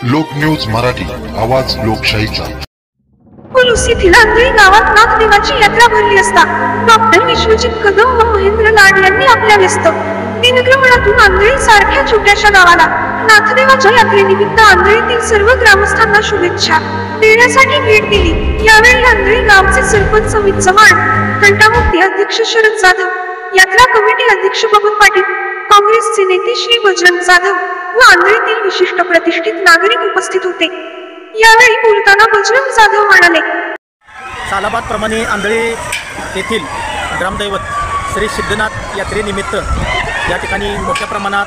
लोकन्यूज मराठी, आवाज लोकशाहीचा। येथील आंधळी गावात नागदेवाची यात्रा भरली असता डॉक्टर विश्वजित कदम व महेंद्र लाड यांनी आपल्या व्यस्त दिनक्रमणातून आंधळी सारख्या छोट्याशा गावाला नाथदेवाच्या यात्रेनिमित्त आंधळीतील सर्व ग्रामस्थांना शुभेच्छा देण्यासाठी भेट दिली। यावेळी आंधळी गावचे सरपंच अमित चव्हाण, तंटामुक्ती अध्यक्ष शरद जाधव, यात्रा कमिटी अध्यक्ष बबन पाटील, काँग्रेसचे नेते श्री बजरंग जाधव व आंधळीतील विशिष्ट प्रतिष्ठित नागरिक उपस्थित होते। यावेळी बोलताना बजरंग जाधव म्हणाले, सालाबाद प्रमाणे आंधळी येथील ग्रामदैवत श्री सिद्धनाथ यात्रेनिमित्त या ठिकाणी मोठ्या प्रमाणात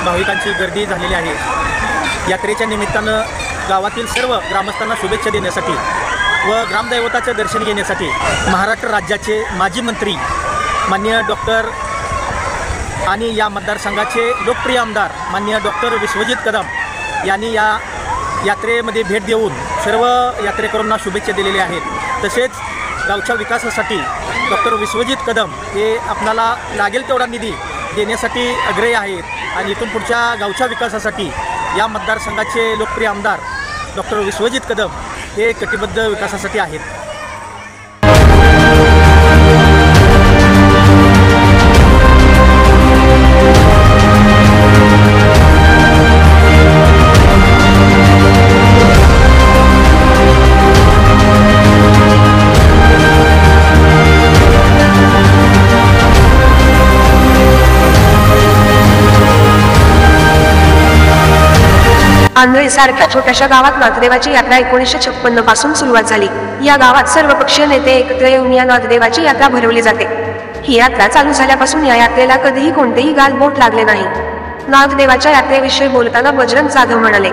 भाविकांची गर्दी झालेली आहे। यात्रेच्या निमित्तानं गावातील सर्व ग्रामस्थांना शुभेच्छा देण्यासाठी व ग्रामदैवताचे दर्शन घेण्यासाठी महाराष्ट्र राज्याचे माजी मंत्री माननीय डॉक्टर आणि या मतदारसंघाचे लोकप्रिय आमदार माननीय डॉक्टर विश्वजित कदम यांनी या यात्रेमध्ये भेट देऊन सर्व यात्रेकरूंना शुभेच्छा दिलेल्या आहेत। तसेच गावच्या विकासासाठी डॉक्टर विश्वजित कदम हे आपणाला लागेल तेवढा निधी देण्यासाठी आग्रही आहेत आणि इथून पुढच्या गावच्या विकासासाठी या मतदारसंघाचे लोकप्रिय आमदार डॉक्टर विश्वजित कदम हे कटिबद्ध विकासासाठी आहेत। आंधळी सारख्या छोट्याशा गावात नाथदेवाची यात्रा 1956 पासून सुरुवात झाली। या गावात सर्वपक्षीय नेते एकत्र येऊन या नाथदेवाची यात्रा भरवली जाते। ही यात्रा चालू झाल्यापासून या यात्रेला कधीही कोणतेही गालबोट लागले नाही। नाथदेवाच्या यात्रेविषयी बोलताना बजरंग जाधव म्हणाले,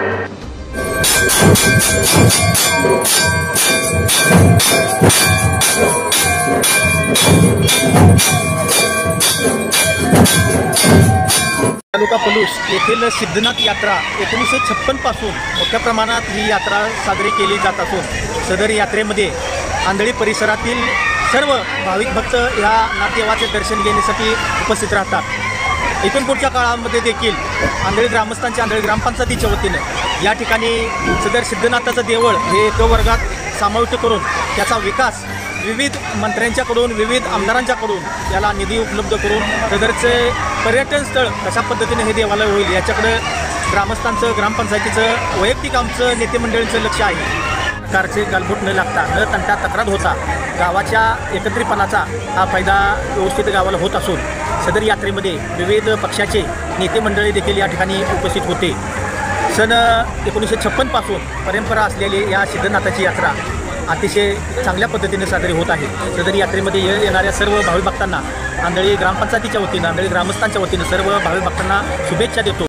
तालुका पलूस येथील सिद्धनाथ यात्रा 1956 पासून मोठ्या प्रमाणात ही यात्रा साजरी केली जात असून सदर यात्रेमध्ये आंधळी परिसरातील सर्व भाविक भक्त या नाथदेवाचे दर्शन घेण्यासाठी उपस्थित राहतात। इथून पुढच्या काळामध्ये देखील आंधळी ग्रामस्थांच्या आंधळी ग्रामपंचायतीच्या वतीनं या ठिकाणी सदर सिद्धनाथाचं देवळ हे वर्गात समाविष्ट करून त्याचा विकास विविध मंत्र्यांच्याकडून विविध आमदारांच्याकडून त्याला निधी उपलब्ध करून सदरचे पर्यटन स्थळ कशा पद्धतीने हे देवालय होईल याच्याकडे ग्रामस्थांचं ग्रामपंचायतीचं वैयक्तिक आमचं नेते मंडळींचं लक्ष आहे। सरकारचे गालबोट न लागता न तंटा तक्रार होता गावाच्या एकत्रितपणाचा हा फायदा व्यवस्थित गावाला होत असून सदर यात्रेमध्ये विविध पक्षाचे नेते मंडळी देखील या ठिकाणी उपस्थित होते। सन 1956 पासून परंपरा असलेली या सिद्धनाथाची यात्रा अतिशय चांगल्या पद्धतीने साजरी होत आहे। सदर यात्रेमध्ये येणाऱ्या सर्व भाविक भक्तांना आंधळी ग्रामपंचायतीच्या वतीनं आंधळी ग्रामस्थांच्या वतीनं सर्व भाविक भक्तांना शुभेच्छा देतो।